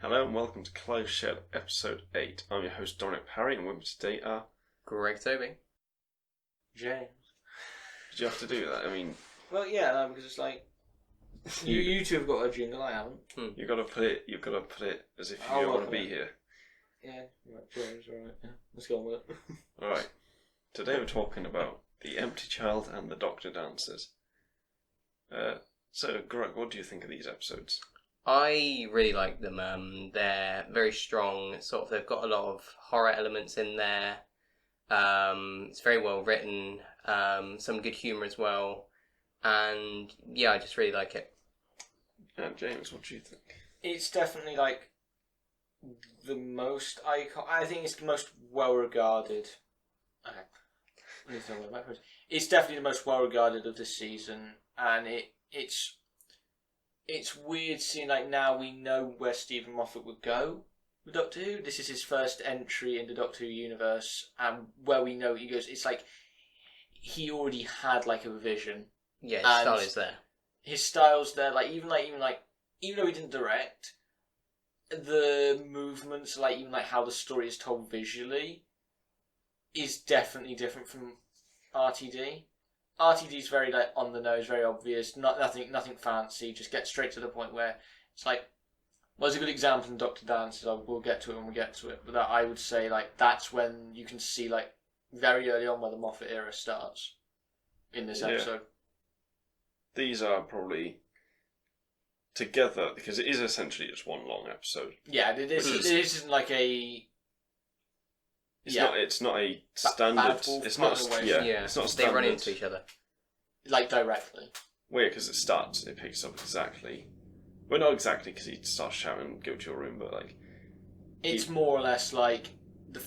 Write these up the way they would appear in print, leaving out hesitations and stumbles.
Hello and welcome to Clive Shed episode 8. I'm your host Dominic Parry and with me today are... Greg Toby. James. Did you have to do that? I mean... Well, yeah, no, because it's like... You two have got a jingle, I haven't. You've got to put it as if you want to be here. Yeah, right, James, alright. Yeah. Let's go on with it. Alright. Today we're talking about The Empty Child and the Doctor Dancers. So, Greg, what do you think of these episodes? I really like them. They're very strong. They've got a lot of horror elements in there. It's very well written. Some good humour as well. And yeah, I just really like it. And James, what do you think? It's definitely like the most I think it's the most well regarded. Okay, I need to know my backwards. It's definitely the most well regarded of this season, and it's weird seeing like now we know where Stephen Moffat would go with Doctor Who. This is his first entry in the Doctor Who universe, and where we know he goes, it's like he already had like a vision. Yeah, his style is there. His style's there. Even though he didn't direct, the movements, even how the story is told visually, is definitely different from RTD. RTD's very on the nose, very obvious, nothing fancy, just get straight to the point where it's like, well, there's a good example in Doctor Dances, we'll get to it when we get to it, but that I would say that's when you can see very early on where the Moffat era starts in this episode. These are probably together, because it is essentially just one long episode. Yeah, it isn't like a... It's not a standard. It's not. It's not standard. They run into each other, directly. Weird, because it picks up exactly. Well, not exactly, because he starts shouting, "Go to your room," but it's more or less like the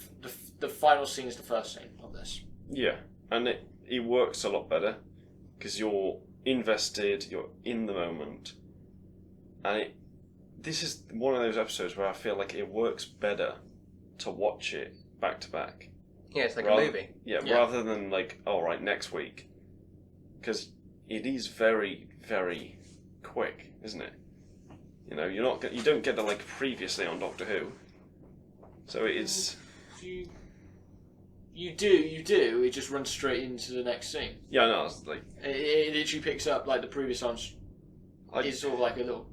final scene is the first scene of this. Yeah, and it works a lot better because you're invested, you're in the moment, and this is one of those episodes where I feel like it works better to watch it back to back. Yeah, it's like a movie. Yeah, rather than next week, because it is very, very quick, isn't it? You know, you don't get it previously on Doctor Who, so it is. You do. It just runs straight into the next scene. Yeah, I know. It literally picks up the previous ones. It's sort of like a little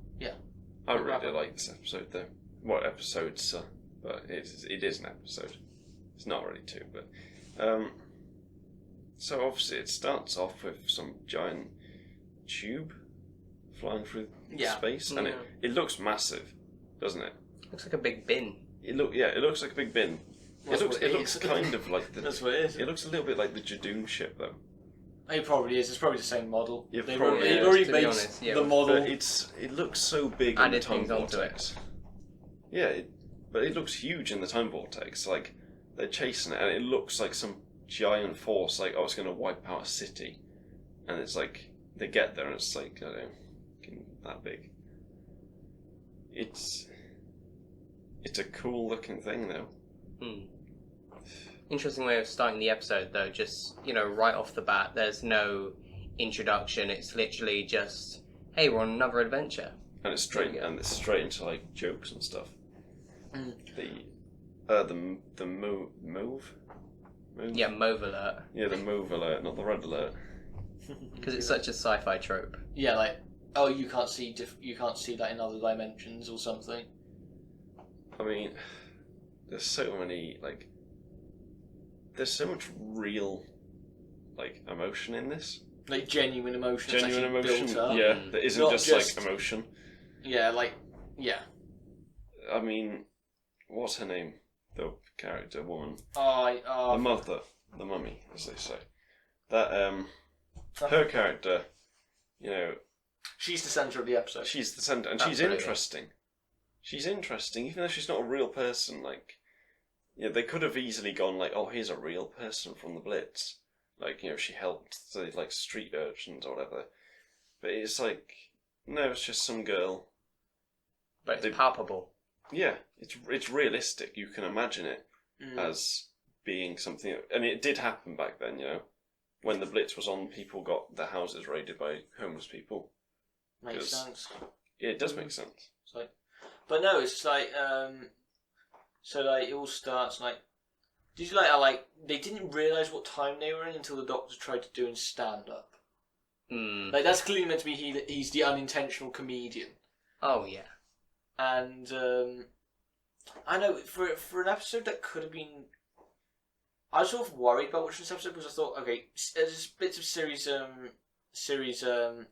I really like this episode though. What episodes? But it is an episode. It's not really two, but so obviously it starts off with some giant tube flying through space, and it looks massive, doesn't it? Looks like a big bin. It looks like a big bin. It looks kind of like the. That's what it is. It looks a little bit like the Jadoon ship, though. It probably is. It's probably the same model. Yeah, They've probably already made the model. But it looks so big in the time vortex. Yeah, but it looks huge in the time vortex. They're chasing it, and it looks like some giant force. It's going to wipe out a city, and it's they get there, and it's I don't know, that big. It's a cool looking thing, though. Interesting way of starting the episode, though. Just right off the bat, there's no introduction. It's literally just, hey, we're on another adventure, and it's straight into jokes and stuff. The move. Yeah, move alert. Yeah, the move alert, not the red alert. Because it's such a sci-fi trope. Yeah, you can't see that in other dimensions or something. I mean, there's so many there's so much real emotion in this. Genuine emotion. Genuine emotion. Built up. Yeah, that isn't Not just emotion. Yeah, yeah. I mean, what's her name? The character woman. The mother, the mummy, as they say. That her character, she's the centre of the episode. She's the centre, and she's interesting. She's interesting, even though she's not a real person. They could have easily gone oh, here's a real person from the Blitz. She helped the street urchins or whatever. But it's no, it's just some girl. But it's palpable. Yeah, it's realistic. You can imagine it as being something. And it did happen back then, when the Blitz was on, people got their houses raided by homeless people. Makes sense. Yeah, it does make sense. But no, it's like so like it all starts like. Did you like how like they didn't realise what time they were in until the Doctor tried to do in stand up? Like that's clearly meant to be he's the unintentional comedian. Oh yeah. And I know for an episode that could have been, I was sort of worried about watching this episode because I thought, okay, there's bits of series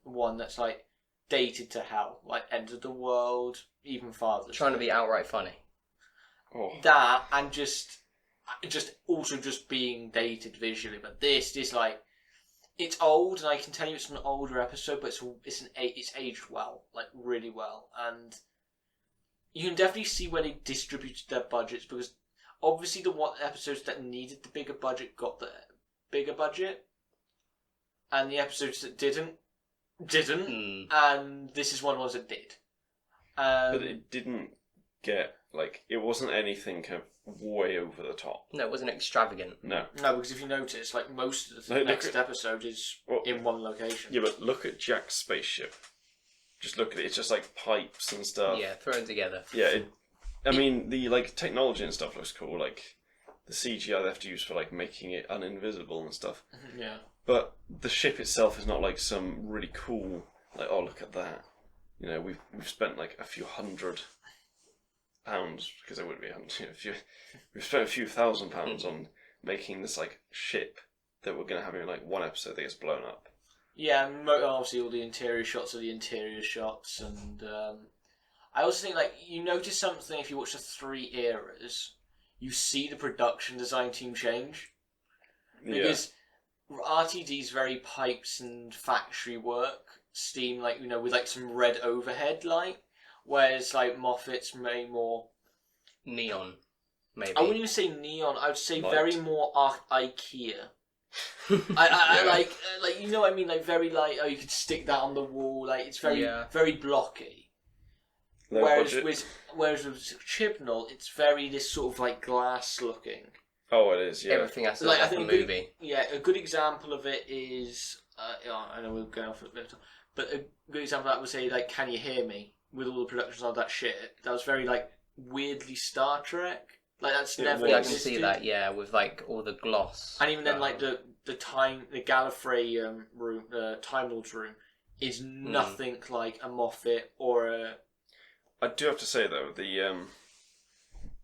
1 that's like dated to hell, like End of the World, even Father's Trying Day. to be outright funny. Oh. That and just also just being dated visually, but this like it's old, and I can tell you it's an older episode, but it's aged well, like really well, and you can definitely see where they distributed their budgets because obviously the episodes that needed the bigger budget got the bigger budget, and the episodes that didn't, and this is one of the ones that did. But it didn't get like it wasn't anything kind of way over the top. No, it wasn't extravagant. No, because if you notice, like most of the next episode is in one location. Yeah, but look at Jack's spaceship. Just look at it. It's just like pipes and stuff. Yeah, thrown together. Yeah, I mean the like technology and stuff looks cool. Like the CGI they have to use for like making it uninvisible and stuff. Yeah. But the ship itself is not like some really cool. Like, oh, look at that. You know, we've spent like a few £100 because it wouldn't be we've spent a few £1,000 on making this like ship that we're gonna have in like one episode that gets blown up. Yeah, and obviously all the interior shots are the interior shots, and I also think like you notice something if you watch the 3 eras, you see the production design team change because RTD's very pipes and factory work, steam like with like some red overhead light, whereas like Moffat's maybe more neon. Maybe I wouldn't even say neon. I would say light. very more IKEA. I like you know what I mean, like very like you could stick that on the wall, like it's very blocky. Whereas with Chibnall, it's very this sort of like glass looking. Oh, it is. Yeah, everything has to Like look I think like a movie. a good example of it is I know we're going off a bit, but a good example of that would say like Can You Hear Me, with all the productions of that shit. That was very like weirdly Star Trek. Like that's never Yeah, I existed. can see that. Yeah, with like all the gloss. And even then, like the Gallifrey room, Time Lord's room, is nothing like a Moffat or a. I do have to say though, the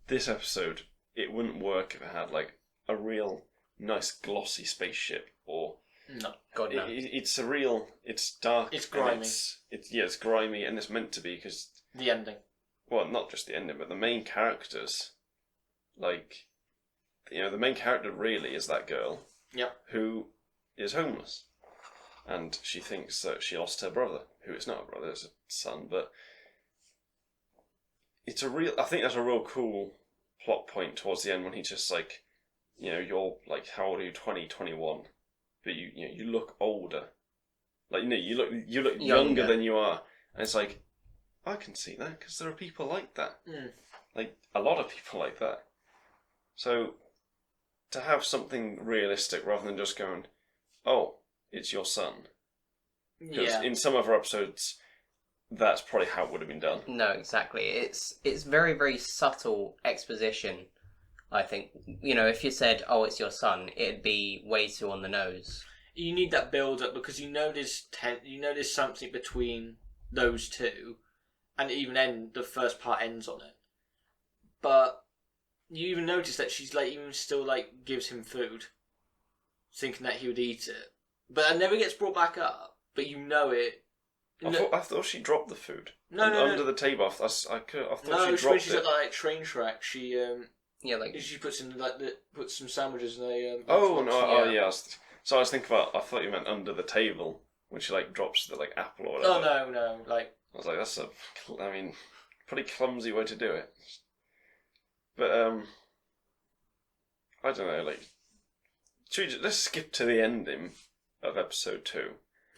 this episode it wouldn't work if it had like a real nice glossy spaceship or. No, God no. It's a real. It's dark. It's grimy. It's grimy, and it's meant to be because the ending. Well, not just the ending, but the main characters. Like, the main character really is that girl. Yep. Who is homeless, and she thinks that she lost her brother, who is not a brother, it's a son. But it's I think that's a real cool plot point towards the end when he just like, you're like, how old are you? 20, 21. But you look older, like you look younger than you are, and it's like, I can see that because there are people like that, like a lot of people like that. So to have something realistic rather than just going, oh, it's your son, because in some other episodes, that's probably how it would have been done. No, exactly. It's very very subtle exposition. I think, if you said, oh, it's your son, it'd be way too on the nose. You need that build-up because there's something between those two, and even the first part ends on it. But you even notice that she's like even still like gives him food, thinking that he would eat it. But it never gets brought back up, but it. I thought she dropped the food. No, under the table. I thought she dropped it. When she's at like train track, she she puts in puts some sandwiches in a. So I was thinking about. I thought you meant under the table when she like drops the like apple or whatever. Oh no! Like I was like, that's pretty clumsy way to do it. But I don't know. Like, let's skip to the ending of episode 2.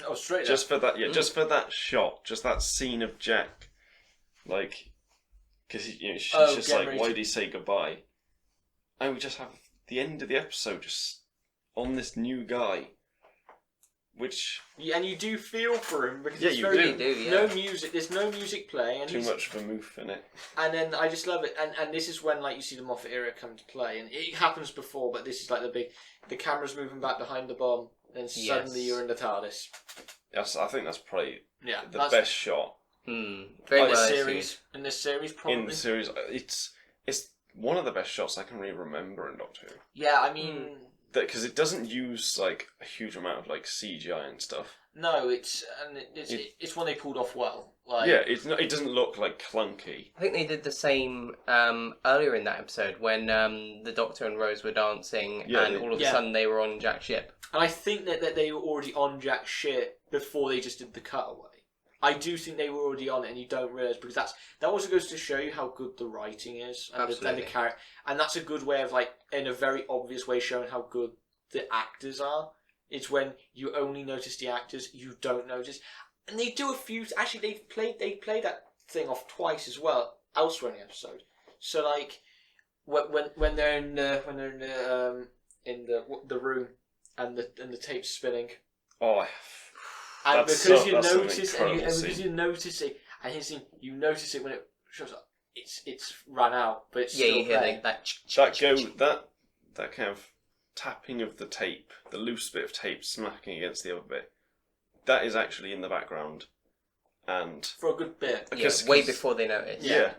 Oh, straight. Just for that, just for that shot, just that scene of Jack, like, because she's just like, why did he say goodbye? And we just have the end of the episode just on this new guy. which and you do feel for him because it's you very do, yeah. no music. There's no music playing, and too much vermouth in it. And then I just love it, and this is when like you see the Moffat era come to play, and it happens before, but this is like the camera's moving back behind the bomb, and suddenly you're in the TARDIS. Yes, I think that's probably the that's best shot. Very in well this series, probably. In the series, it's one of the best shots I can really remember in Doctor Who. Yeah, I mean, because it doesn't use like a huge amount of like CGI and stuff. No, it's one they pulled off well. Like, it doesn't look like clunky. I think they did the same earlier in that episode when the Doctor and Rose were dancing, and all of a sudden they were on Jack's ship. And I think that they were already on Jack's ship before they just did the cutaway. I do think they were already on it, and you don't realise, because that also goes to show you how good the writing is and the character, and that's a good way of like in a very obvious way showing how good the actors are. It's when you only notice the actors, you don't notice, and they do a few. Actually, they played that thing off twice as well elsewhere in the episode. So like when they're in the room and the tape's spinning. Oh. And because you notice it, and his thing, you notice it when it shows up. It's run out, but it's still you hear there. that kind of tapping of the tape, the loose bit of tape smacking against the other bit. That is actually in the background, and for a good bit. Way before they notice. Yeah,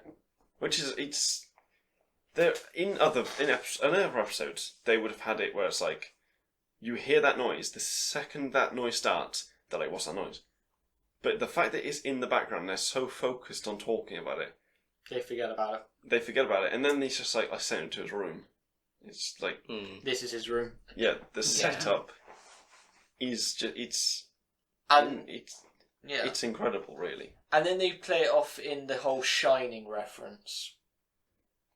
which is there in other episodes they would have had it where it's like you hear that noise, the second that noise starts. They're like, what's that noise? But the fact that it's in the background, they're so focused on talking about it. They forget about it. And then he's just like, I sent him to his room. It's like... This is his room. Yeah, the setup is just... It's incredible, really. And then they play it off in the whole Shining reference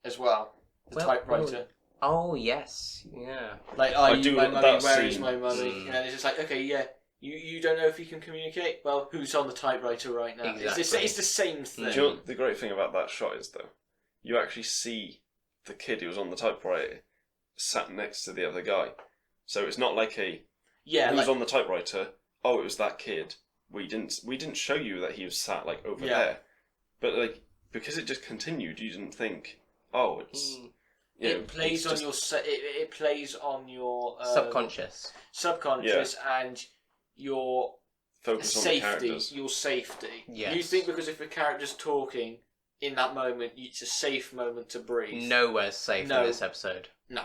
as well. The typewriter. Oh, yes. Yeah. Like, are you my mummy? Where is my mummy? And it's just like, okay, yeah. You don't know if you can communicate? Well, who's on the typewriter right now? Exactly. It's the same thing. Do you know what the great thing about that shot is, though? You actually see the kid who was on the typewriter sat next to the other guy. So it's not like who's on the typewriter? Oh, it was that kid. We didn't show you that he was sat like over there. But like because it just continued, you didn't think, oh, it's... It plays on your it plays on your subconscious and your focus safety, on the characters. Your safety. Yes. You think because if a character's talking in that moment, it's a safe moment to breathe. Nowhere's safe in this episode. No.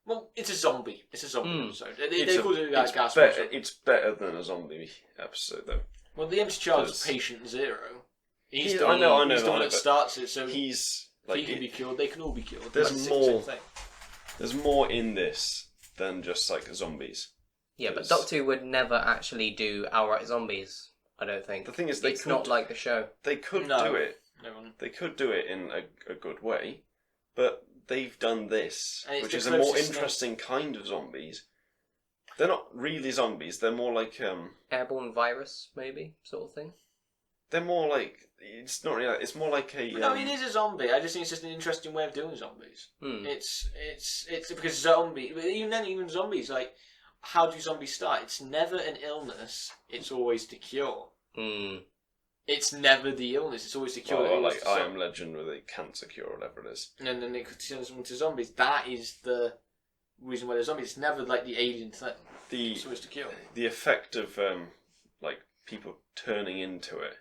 Well, it's a zombie. It's a zombie episode. It's better than a zombie episode, though. Well, the empty child is patient zero. He's the one that starts it, so he's he can be cured. They can all be cured. There's more in this than just like zombies. Yeah, but Doctor Who would never actually do outright zombies, I don't think. The thing is, it's not like the show. They could do it. They could do it in a good way, but they've done this, which is a more interesting kind of zombies. They're not really zombies. They're more like airborne virus, maybe, sort of thing. They're more like it's not really. It's more like a. No, it is a zombie. I just think it's just an interesting way of doing zombies. It's because zombie. Even zombies, like, how do zombies start? It's never an illness. It's always the cure. It's never the illness. It's always the cure. Well, like I Am Legend with a cancer cure or whatever it is. And then it turns them into zombies. That is the reason why they're zombies. It's never like the alien thing. It's always the cure. The effect of like people turning into it,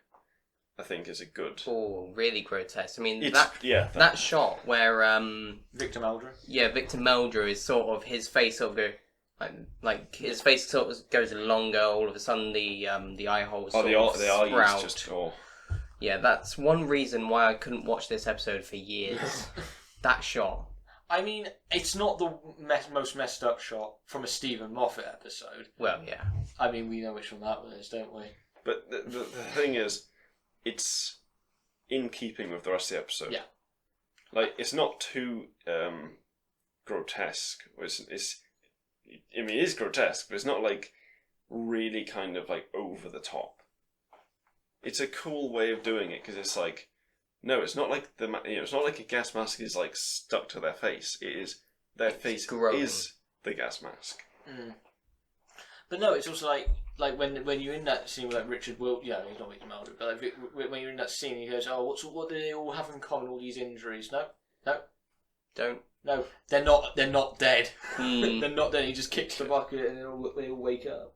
I think, is a good. Oh, really grotesque. I mean, that shot where Victor Meldrew. Yeah, Victor Meldrew is sort of his face sort of go. Like his face sort of goes longer. All of a sudden, the eye holes sort of sprout. Just Yeah, that's one reason why I couldn't watch this episode for years. That shot. I mean, it's not the most messed up shot from a Stephen Moffat episode. Well, yeah. I mean, we know which one that one is, don't we? But the thing is, it's in keeping with the rest of the episode. Yeah. Like, it's not too grotesque. It is grotesque, but it's not like really kind of like over the top. It's a cool way of doing it because it's like, no, it's not like it's not like a gas mask is like stuck to their face. It is their face growing. is the gas mask. But no, it's also like like when you're in that scene with like Richard Will, he's not Richard Mulder, but like when you're in that scene, he goes, "Oh, what do they all have in common? All these injuries? No, Don't. no, they're not. They're not dead. Mm. They're not dead." He just kicks the bucket, and they all wake up.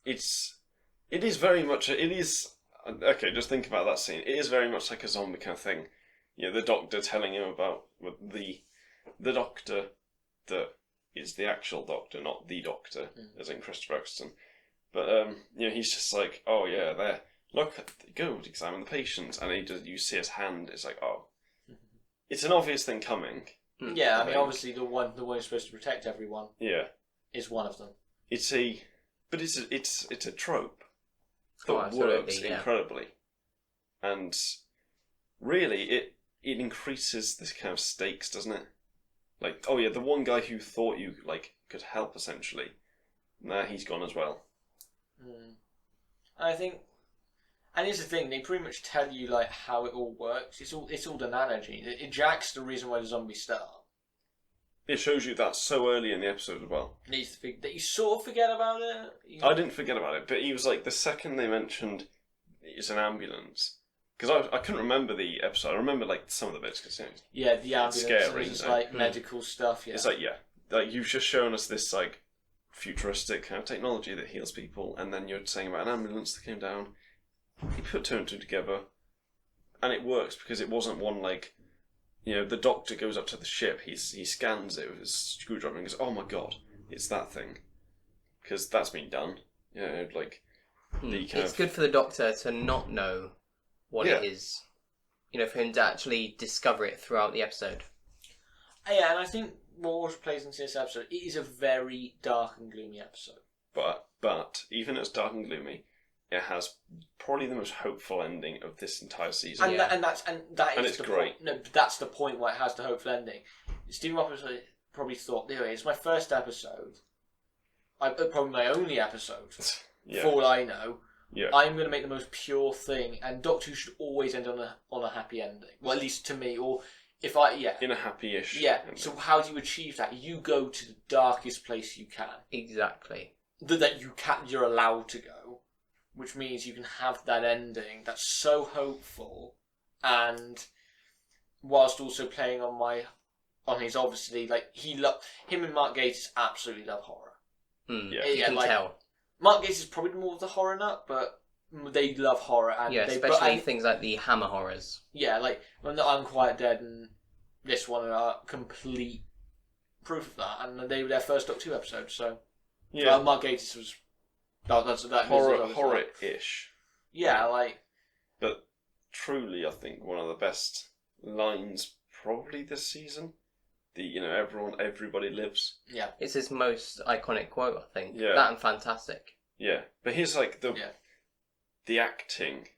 It is very much. It is okay. Just think about that scene. It is very much like a zombie kind of thing. The doctor telling him about the doctor that is the actual doctor, not the doctor, as in Christopher Eccleston. But he's just like, oh yeah, there. Look, go examine the patient, and you see his hand. It's like, oh, it's an obvious thing coming. Yeah, I mean, obviously the one who's supposed to protect everyone. Yeah, is one of them. It's a trope that absolutely, works incredibly, and really it increases this kind of stakes, doesn't it? Like, oh yeah, the one guy who thought you could help essentially, he's gone as well. I think, and here's the thing: they pretty much tell you like how it all works. It's all the analogy. Jack's the reason why the zombies start. It shows you that so early in the episode as well. That you sort of forget about it. I didn't forget about it, but he was like the second they mentioned it's an ambulance. Because I couldn't remember the episode. I remember like some of the bits because the ambulance, scary, it's like medical stuff. Yeah, it's like you've just shown us this like futuristic kind of technology that heals people, and then you're saying about an ambulance that came down. You put two and two together, and it works because it wasn't one like, the doctor goes up to the ship, he scans it with his screwdriver and goes, oh my god, it's that thing, because that's been done. It's good for the doctor to not know what it is, for him to actually discover it throughout the episode. Yeah, and I think what also plays into this episode, it is a very dark and gloomy episode. But even as dark and gloomy, it has probably the most hopeful ending of this entire season. And it's great. No, but that's the point why it has the hopeful ending. Stephen Moffat probably thought, anyway, it's my first episode. Probably my only episode. For all I know. Yeah. I'm going to make the most pure thing, and Doctor Who should always end on a happy ending. Well, at least to me, or if in a happy-ish. Yeah. ending. So how do you achieve that? You go to the darkest place you can. Exactly. That you're allowed to go, which means you can have that ending that's so hopeful, and whilst also playing on his obviously him and Mark Gatiss absolutely love horror. You can tell. Mark Gatiss is probably more of the horror nut, but they love horror, and especially things like the Hammer horrors. Yeah, like when the Unquiet Dead and this one are complete proof of that, and they were their first Doctor Who episode. So Mark Gatiss was that horror-ish. Yeah, but truly, I think one of the best lines probably this season. Everybody lives. Yeah, it's his most iconic quote, I think. Yeah, that and fantastic. Yeah, but here's the acting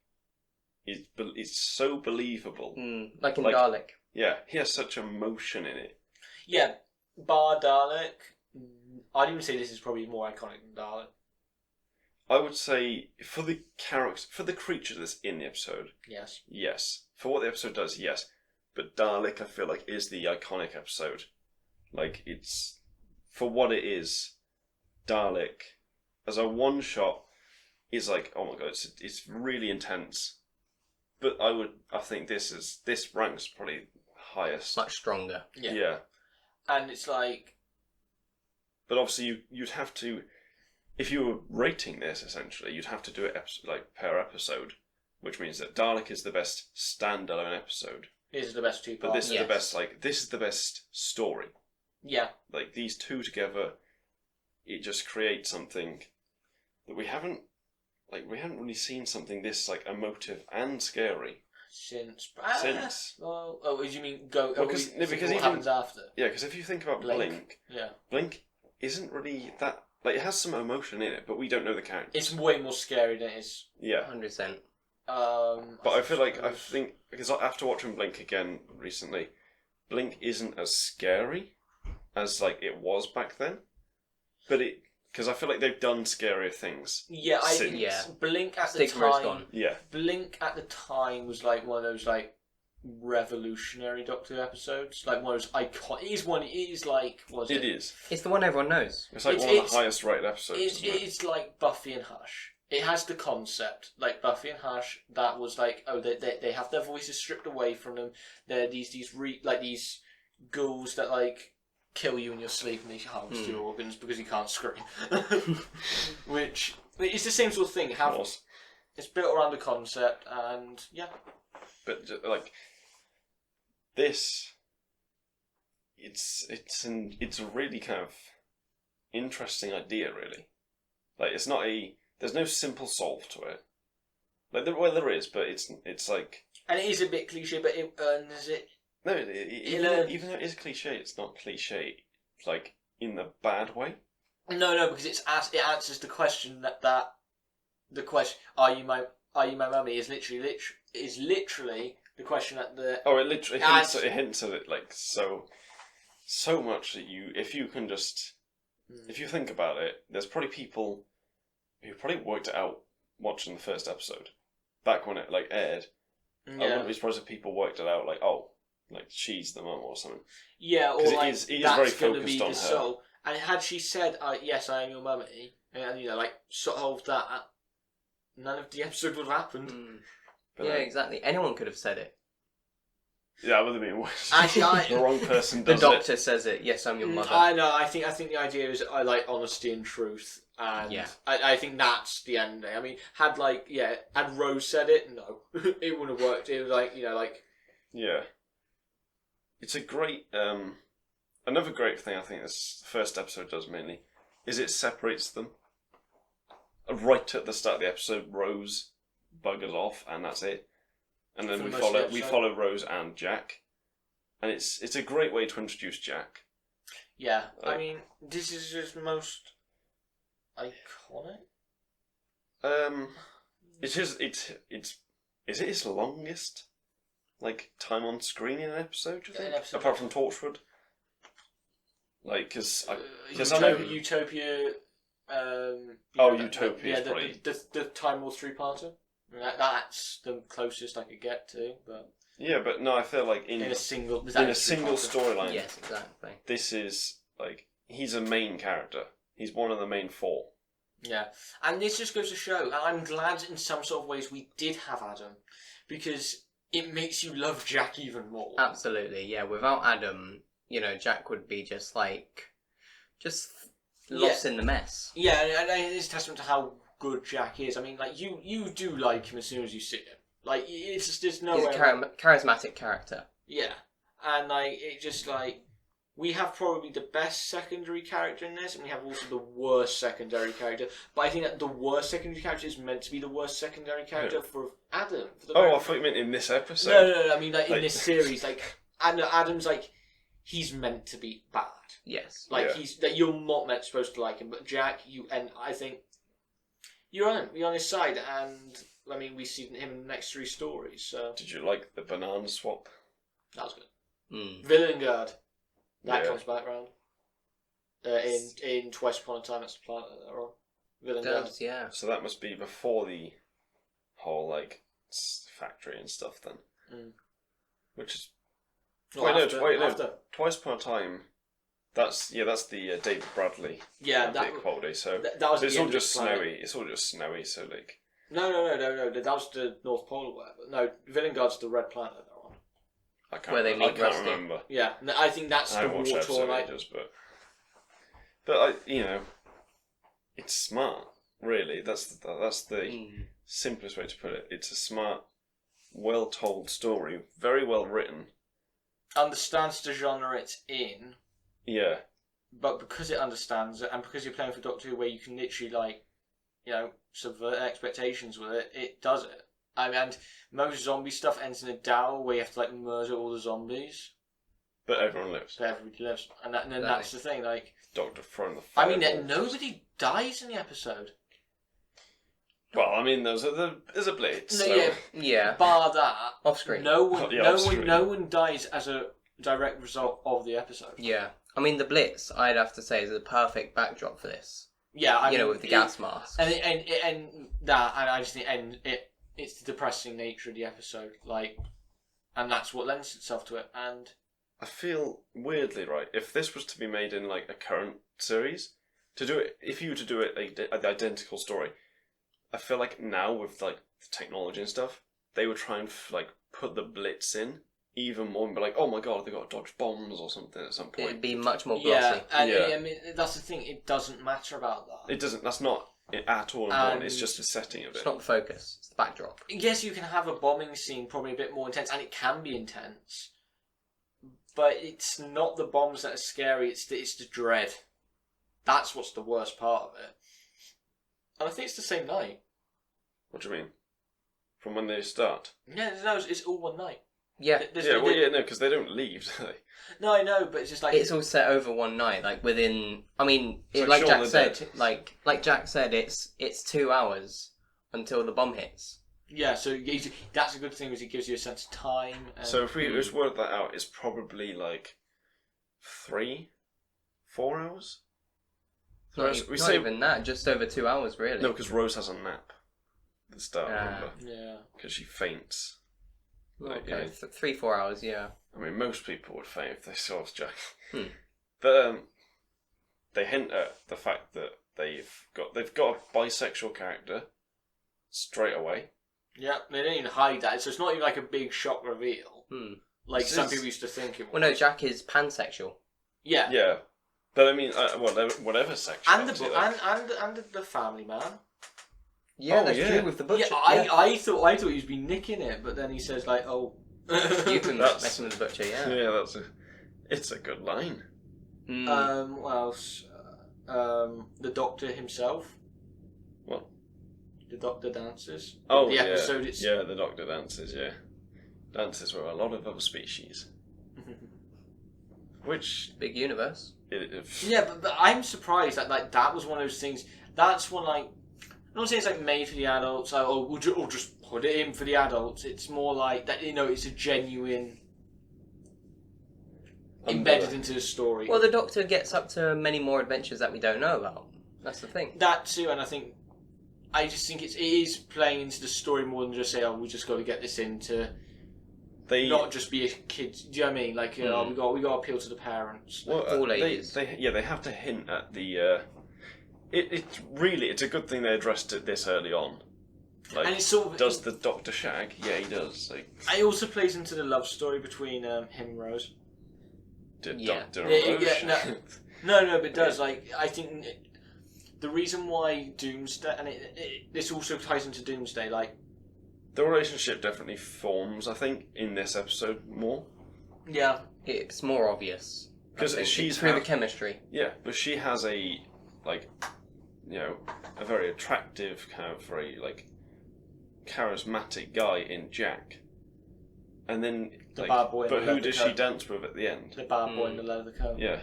is so believable. Like in Dalek. Yeah, he has such emotion in it. Yeah, bar Dalek. I'd even say this is probably more iconic than Dalek. I would say for the character, for the creature that's in the episode. Yes. For what the episode does, yes. But Dalek, I feel like, is the iconic episode. Like, it's for what it is. Dalek, as a one shot, is like, oh my god, it's really intense. But I think this ranks probably highest, much stronger. Yeah. And it's like, but obviously you'd have to, if you were rating this essentially, you'd have to do it per episode, which means that Dalek is the best standalone episode. This is the best two parts. But this is the best. This is the best story. Yeah. Like these two together, it just creates something that we haven't really seen something this emotive and scary since. Well, you mean because what happens after? Yeah, because if you think about Blink, Blink isn't really that. Like, it has some emotion in it, but we don't know the characters. It's way more scary than it is. Yeah, 100%. But I think because after watching Blink again recently, Blink isn't as scary as it was back then. But because I feel like they've done scarier things. Yeah, since. Blink at Stigma the time. is gone. Yeah, Blink at the time was one of those revolutionary Doctor Who episodes. Like one of those iconic. It is like. What is it? It is. It's the one everyone knows. It's like one of the highest rated episodes. It's like Buffy and Hush. It has the concept, like Buffy and Hush, that was like, oh, they have their voices stripped away from them. They're these ghouls that like kill you in your sleep and they harvest your organs because you can't scream. Which it's the same sort of thing. It's built around the concept, and yeah. But like this, it's a really kind of interesting idea, really. Like there's no simple solve to it. Like there is, but it's like. And it is a bit cliche, but it earns it. No, even though it is cliche, it's not cliche, like in the bad way. No, because it answers the question that the question are you my mummy is literally the question that the it literally hints at it like so much that if you think about it, there's probably people who probably worked it out watching the first episode back when it like aired. Yeah. I wouldn't be surprised if people worked it out like, oh, like she's the mum or something. Yeah, or like he is very focused on her. Soul. And had she said, "Yes, I am your mummy," and like solved that, none of the episode would have happened. Yeah, exactly. Anyone could have said it. Yeah, that would have been worse. Actually, the wrong person does it. The Doctor says it. Yes, I'm your mother. I know. I think the idea is I like honesty and truth, and yeah. I think that's the ending. I mean, had Rose said it, no, it wouldn't have worked. It was like yeah. It's a great another great thing I think this first episode does mainly is it separates them. Right at the start of the episode, Rose buggers off, and that's it. And then we follow Rose and Jack, and it's a great way to introduce Jack. Yeah, I mean, this is his most iconic. Is it his longest time on screen in an episode? Do you think? Apart from Torchwood, because I know Utopia. Utopia is probably the Time War 3-parter. That's the closest I could get to, but yeah, but no, I feel like in a single storyline. Yes, exactly. This is he's a main character. He's one of the main four. Yeah, and this just goes to show, and I'm glad in some sort of ways we did have Adam, because it makes you love Jack even more. Absolutely, yeah. Without Adam, Jack would be just lost in the mess. Yeah, and it's a testament to how good Jack is. I mean, you do like him as soon as you see him. It's just there's no. He's a charismatic character. Yeah, and it just we have probably the best secondary character in this, and we have also the worst secondary character. But I think that the worst secondary character is meant to be the worst secondary character for Adam. I thought you meant in this episode. No. I mean, in this series, Adam's he's meant to be bad. Yes. He's that you're not supposed to like him, but Jack, I think you're on him. You're on his side, and I mean, we see him in the next 3 stories. So. Did you like the banana swap? That was good. Villain Guard. That comes back round. In Twice Upon a Time, that's the planet that they're on. Villain Guard. Yeah. So that must be before the whole factory and stuff then. Which is after. Twice Upon a Time. That's the David Bradley. Yeah, big holiday. So that was. It's all just snowy. It's all just snowy. So No. That was the North Pole or whatever. No, Villain Guard's the red planet they're on. I can't remember. Yeah, I think that's the war torn. But it's smart. Really, that's the simplest way to put it. It's a smart, well told story, very well written. Understands the genre it's in. Yeah. But because it understands it, and because you're playing for Doctor Who, where you can literally subvert expectations with it, it does it. I mean, and most zombie stuff ends in a Dow where you have to murder all the zombies. But everyone lives. But everybody lives, and that's the thing. Doctor throwing the fire. I mean, nobody dies in the episode. Well, I mean, there's a blitz. No, so. yeah. Bar that off screen. No one dies as a direct result of the episode. Yeah, I mean, the blitz, I'd have to say, is a perfect backdrop for this. Yeah, I mean, with the gas mask, and I just think it's the depressing nature of the episode. and that's what lends itself to it. And I feel weirdly right. If this was to be made in like a current series, to do it, if you were to do it the identical story, I feel like now with like the technology and stuff, they would try and like put the Blitz in even more and be like, oh my god, they got to dodge bombs or something at some point. It'd be much more glossy. and I mean that's the thing. It doesn't matter about that. It doesn't. That's not it at all important. It's just the setting of it. It's not the focus. It's the backdrop. Yes, you can have a bombing scene probably a bit more intense, and it can be intense. But it's not the bombs that are scary. It's the dread. That's what's the worst part of it. And I think it's the same night. What do you mean? From when they start? Yeah, no, it's all one night. Yeah. Because they don't leave, do they? No, I know, but it's just like it's all set over one night, like within. I mean, It's like like Shaun Jack the said, Dead. like Jack said, it's 2 hours until the bomb hits. yeah. So that's a good thing, is it gives you a sense of time. And, So if we just work that out, it's probably like 3-4 hours. Not, we not say even that, just over 2 hours, really. no, because Rose has a nap at the start. Remember? yeah. Because she faints. Like, Okay, you know, 3-4 hours, yeah. I mean, most people would faint if they saw Jack. Hmm. But they hint at the fact that they've got a bisexual character straight away. Yeah, they don't even hide that, so it's not even like a big shock reveal. Like This some is- people used to think it was. Well, no, Jack is pansexual. Yeah. Yeah, but I mean, whatever section. And the family man. Yeah, Oh, that's yeah. true with the butcher. Yeah, I thought he was been nicking it, but then he says like, "Oh, You've been That's- messing with the butcher, yeah. Yeah, it's a good line. What else? The Doctor himself. What? The Doctor dances. Oh, the yeah. episode. It's Yeah, the Doctor dances. Yeah, dances with a lot of other species, which Big universe. yeah, but I'm surprised that like that was one of those things. That's one like. I'm not saying it's like made for the adults, like, or just put it in for the adults. It's more like that, it's a genuine embedded into the story. Well, the Doctor gets up to many more adventures that we don't know about. That's the thing. That too, and I just think it is playing into the story more than just say, we just got to get this in to not just be a kid. Do you know what I mean? Like, we got to appeal to the parents. Well, all they ages. they have to hint at the. It's a good thing they addressed it this early on. Like, And it's sort of does the Doctor shag? Yeah, he does. Like, it also plays into the love story between him and Rose. did Yeah. Doctor Yeah, Rose yeah, shag? No, but it does. Like, I think the reason why Doomsday, and this also ties into Doomsday, like, The relationship definitely forms, I think, in this episode more. yeah, It's more obvious. Because she's through the chemistry. Yeah, but she has a, like, a very attractive, kind of very, like, charismatic guy in Jack. And then, The bad boy in but the who leather does she coat. dance with at the end? the bad boy in the leather coat. Yeah.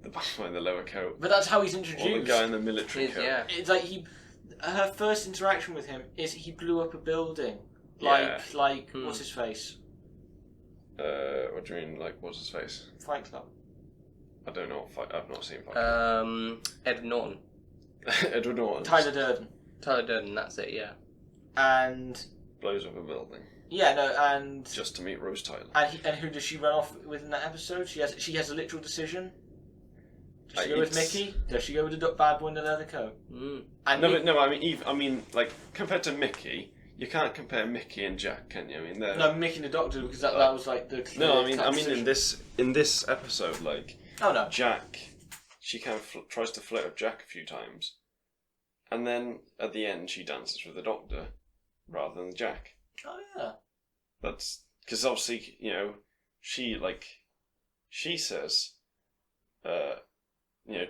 The bad boy in the lower coat. But that's how he's Or introduced. the guy in the military Is, coat. yeah. It's like her first interaction with him is he blew up a building. Yeah. Like what's his face? What do you mean, like, what's his face? Fight Club. I don't know I've not seen Fight Club. Edward Norton. Edward Norton. Tyler Durden. Tyler Durden, that's it, yeah. And Blows up a building. yeah, no, and Just to meet Rose Tyler. and who does she run off with in that episode? She has a literal decision. Does she go with It's- Mickey? Does she go with the bad boy in the leather coat? And I mean, like, compared to Mickey, you can't compare Mickey and Jack, can you? I mean, they're... no, Mickey and the Doctor, because that was like the No, I mean, decision. in this episode, like, Oh no. Jack, she kind of tries to flirt with Jack a few times, and then at the end she dances with the Doctor rather than Jack. Oh yeah. That's because obviously, she says,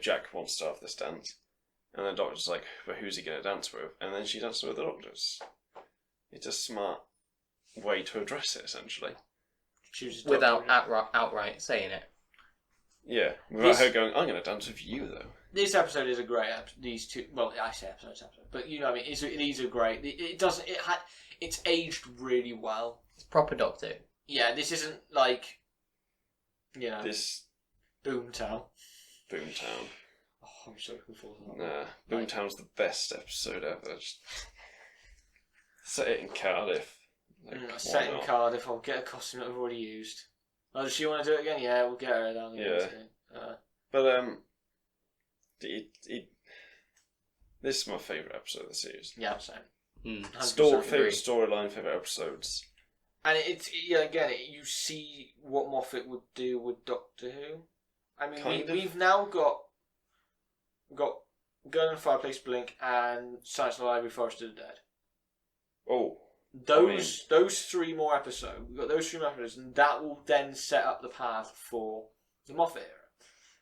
Jack wants to have this dance, and the Doctor's like, but who's he gonna dance with? And then she dances with the Doctors. It's a smart way to address it, essentially. Chooses Without Doctor. outright saying it. Yeah, without her going, I'm going to dance with you, though. This episode is a great episode. These two, well, I say episode, but you know what I mean. These are great. It's aged really well. It's proper Doctor. Yeah, this isn't like, This Boomtown. Boomtown. Oh, I'm so looking forward to that. Nah, Boomtown's the best episode ever. Just set it in Cardiff. Set in Cardiff, I'll get a costume that I've already used. Oh, does she want to do it again? Yeah, we'll get her down again. Yeah. But, this is my favourite episode of the series. Yeah, same. Favourite storyline, favourite episodes. And you see what Moffat would do with Doctor Who. I mean, we've now got Girl in the Fireplace, Blink, and Science in the Library, Forest of the Dead. Oh. Those 3 more episodes. We've got those 3 more episodes, and that will then set up the path for the Moffat era.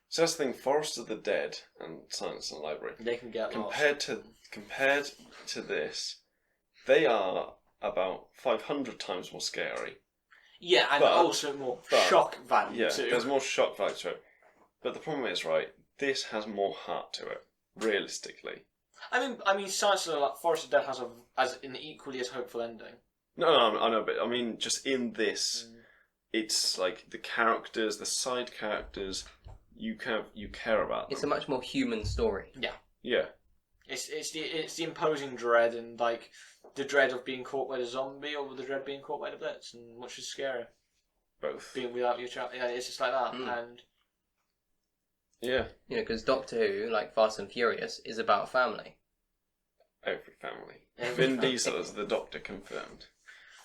So that's the thing, Forest of the Dead and Science in the Library. They can get compared to this, they are about 500 times more scary. Yeah, and also more shock value too. Yeah, there's more shock value to it. But the problem is, right, this has more heart to it, realistically. I mean, Science of the Forest of the Dead has an equally as hopeful ending. No, I know, but I mean, just in this, it's like the characters, the side characters, you care about them. It's a much more human story. Yeah. Yeah. It's the imposing dread, and like the dread of being caught by the zombie, or the dread of being caught by the blitz, and which is scarier. Both. Being without your child, it's just like that, and yeah, because Doctor Who, like Fast and Furious, is about family. Every family. Vin Diesel is the Doctor confirmed.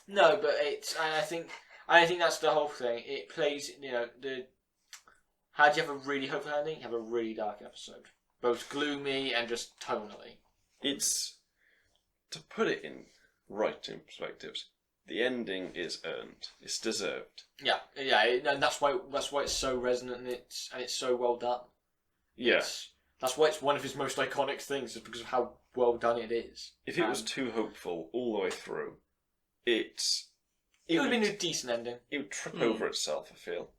No, but I think that's the whole thing. It plays, how do you have a really hopeful ending? You have a really dark episode. Both gloomy and just tonally. It's, to put it in writing perspectives, the ending is earned. It's deserved. Yeah, and that's why it's so resonant, and it's so well done. Yeah. That's why it's one of his most iconic things, is because of how well done it is. If it was too hopeful all the way through, it would have been a decent ending. It would trip over itself, I feel.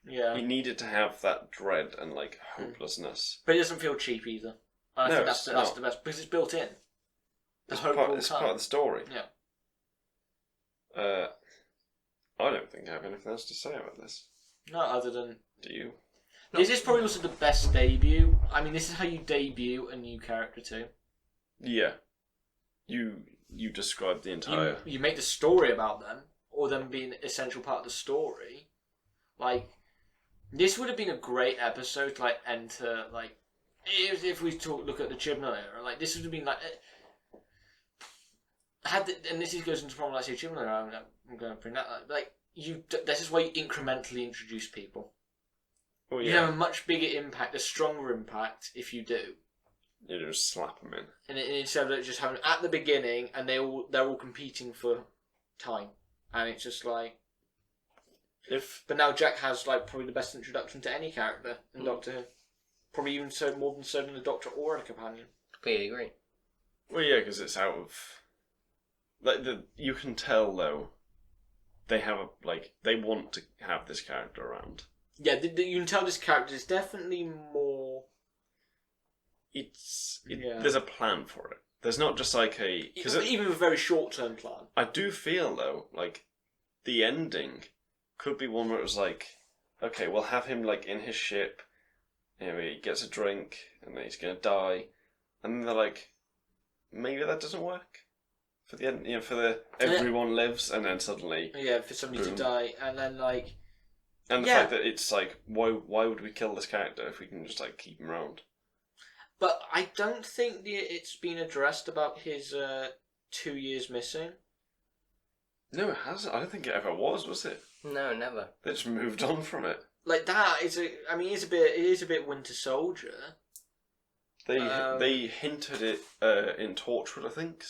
Yeah. You needed to have that dread and hopelessness. But it doesn't feel cheap either. And I think that's the best, because it's built in. It's part of the story. Yeah. I don't think I have anything else to say about this. No, other than... Do you? This is probably also the best debut. I mean, this is how you debut a new character too. Yeah. You described the entire... You make the story about them, or them being an essential part of the story. Like, this would have been a great episode to, enter, if we look at the Chibnall era, this would have been, and this goes into the problem, Chibnall era, I'm going to bring that up, this is why you incrementally introduce people. Oh, yeah. You have a much bigger impact, a stronger impact, if you do. You just slap them in. And instead of just having at the beginning, and they're all competing for time. And it's just But now Jack has probably the best introduction to any character in Doctor Who. Probably even more than the Doctor or a companion. Completely agree. Well, yeah, because it's out of... you can tell, though, they have they want to have this character around. Yeah, you can tell this character is definitely more... There's a plan for it. There's not just even a very short-term plan. I do feel, though, the ending could be one where it was okay, we'll have him in his ship, he gets a drink, and then he's going to die, and then they're maybe that doesn't work for the end, everyone lives, and then suddenly for somebody to die, and then and the fact that it's why would we kill this character if we can just keep him around? But I don't think it's been addressed about his 2 years missing. No, it hasn't. I don't think it ever was it? No, never. They just moved on from it. That is it is a bit Winter Soldier. They hinted it in Torchwood, I think.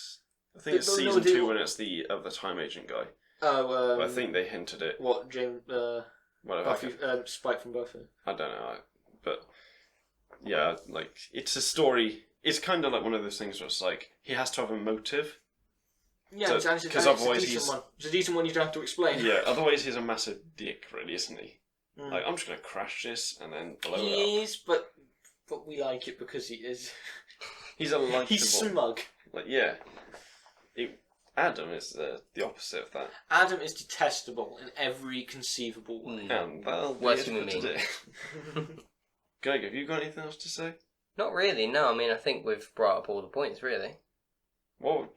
I think it's season 2 when it's the time agent guy. Oh, I think they hinted it. What, James? Whatever. Spike from Buffy. I don't know, but yeah, it's a story. It's kind of one of those things where it's he has to have a motive. Yeah, because otherwise it's a decent one you don't have to explain. Yeah, otherwise he's a massive dick, really, isn't he? I'm just going to crash this and then blow it up. He is, but we like it because he is. He's a likable. He's smug. Yeah. Adam is the opposite of that. Adam is detestable in every conceivable way. And that'll be Worse it than for today. Greg, have you got anything else to say? Not really, no. I mean, I think we've brought up all the points, really. Well,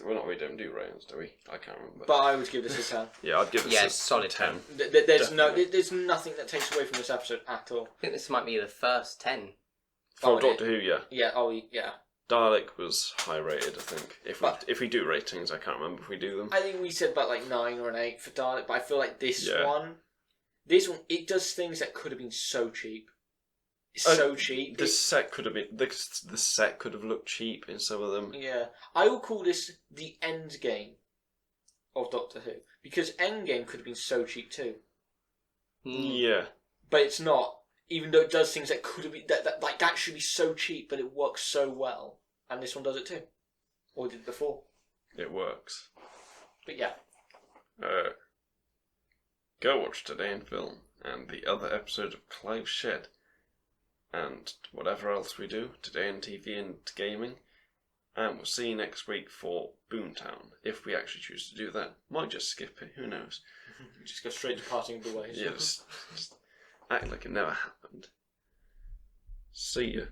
We're not really don't do ratings, do we? I can't remember. But I would give this a 10. Yeah, I'd give this a solid 10. There's nothing that takes away from this episode at all. I think this might be the first 10. From Doctor Who, yeah. Yeah, yeah. Dalek was high rated, I think. If we do ratings, I can't remember if we do them. I think we said about like 9 or an 8 for Dalek, but I feel like this one, it does things that could have been so cheap. So cheap. The set could have been the set could have looked cheap in some of them. Yeah, I will call this the end game of Doctor Who because Endgame could have been so cheap too. Yeah, but it's not. Even though it does things that could have been that should be so cheap, but it works so well, and this one does it too, or did it before. It works. But yeah. Go watch Today in Film and the other episode of Clive Shed. And whatever else we do, Today in TV and Gaming. And we'll see you next week for Boomtown, if we actually choose to do that. Might just skip it, who knows. Just go straight to Parting of the Ways. Yes. Just act like it never happened. See ya.